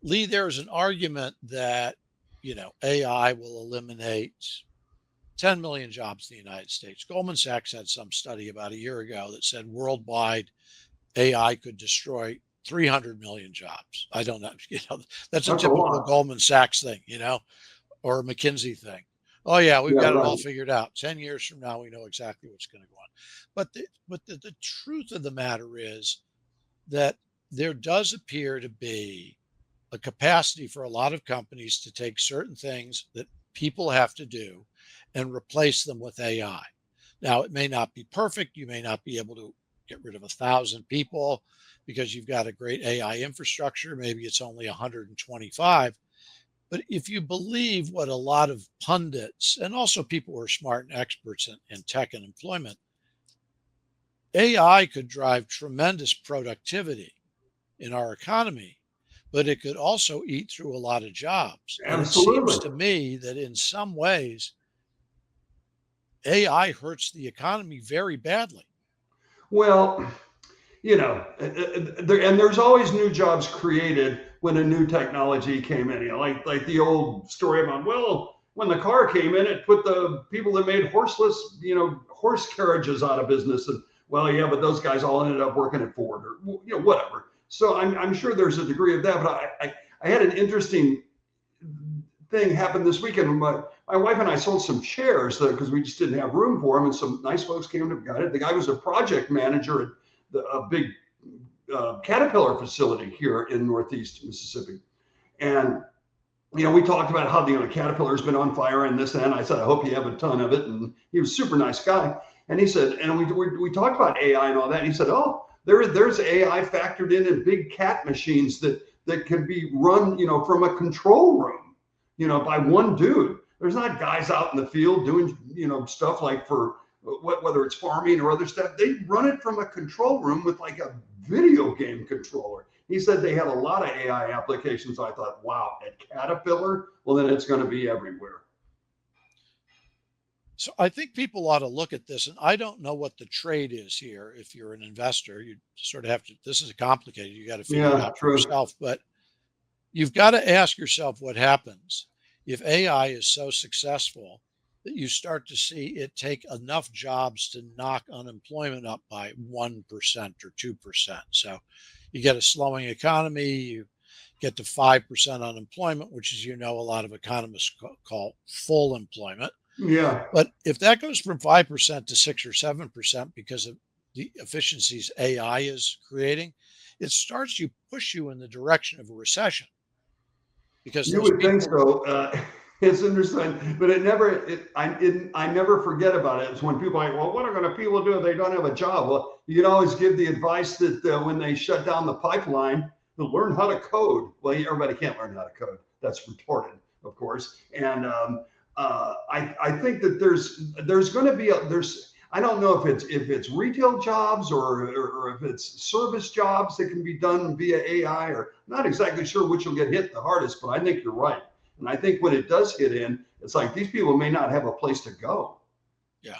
Lee, there's an argument that, AI will eliminate 10 million jobs in the United States. Goldman Sachs had some study about a year ago that said worldwide AI could destroy 300 million jobs. I don't know. That's a That's a typical lot. Goldman Sachs thing, or a McKinsey thing. Oh yeah, we've Yeah, got it right. all figured out. 10 years from now, we know exactly what's going to go on. But the truth of the matter is that there does appear to be a capacity for a lot of companies to take certain things that people have to do and replace them with AI. Now, it may not be perfect. You may not be able to get rid of 1,000 people because you've got a great AI infrastructure. Maybe it's only 125. But if you believe what a lot of pundits and also people who are smart and experts in tech and employment, AI could drive tremendous productivity in our economy, but it could also eat through a lot of jobs. And it seems Absolutely. to me that in some ways, AI hurts the economy very badly. Well, and there's always new jobs created when a new technology came in. Like the old story about, well, when the car came in, it put the people that made horseless, horse carriages out of business. And well, yeah, but those guys all ended up working at Ford or whatever. So I'm sure there's a degree of that. But I had an interesting thing happen this weekend. My wife and I sold some chairs because we just didn't have room for them, and some nice folks came and got it. The guy was a project manager at a big Caterpillar facility here in Northeast Mississippi, and we talked about how Caterpillar's been on fire and this and that. I said, I hope you have a ton of it, and he was a super nice guy. And he said, and we talked about AI and all that. And he said, oh, there's AI factored in big cat machines that can be run, from a control room, by one dude. There's not guys out in the field doing, stuff like for whether it's farming or other stuff. They run it from a control room with like a video game controller. He said they had a lot of AI applications. I thought, wow, at Caterpillar, well, then it's going to be everywhere. So I think people ought to look at this, and I don't know what the trade is here. If you're an investor, you sort of have to, this is complicated. You got to figure it out for yourself, but you've got to ask yourself what happens if AI is so successful that you start to see it take enough jobs to knock unemployment up by 1% or 2%. So you get a slowing economy, you get to 5% unemployment, which is, a lot of economists call full employment. Yeah. But if that goes from 5% to 6 or 7% because of the efficiencies AI is creating, it starts to push you in the direction of a recession. Because you would think so. It's interesting, but I never forget about it. It's when people are like, well, what are people do if they don't have a job? Well, you can always give the advice that when they shut down the pipeline, to learn how to code. Well, everybody can't learn how to code. That's retarded, of course. And I think that there's going to be I don't know if it's retail jobs or if it's service jobs that can be done via AI, or not exactly sure which will get hit the hardest, but I think you're right. And I think when it does hit in, it's like these people may not have a place to go. Yeah.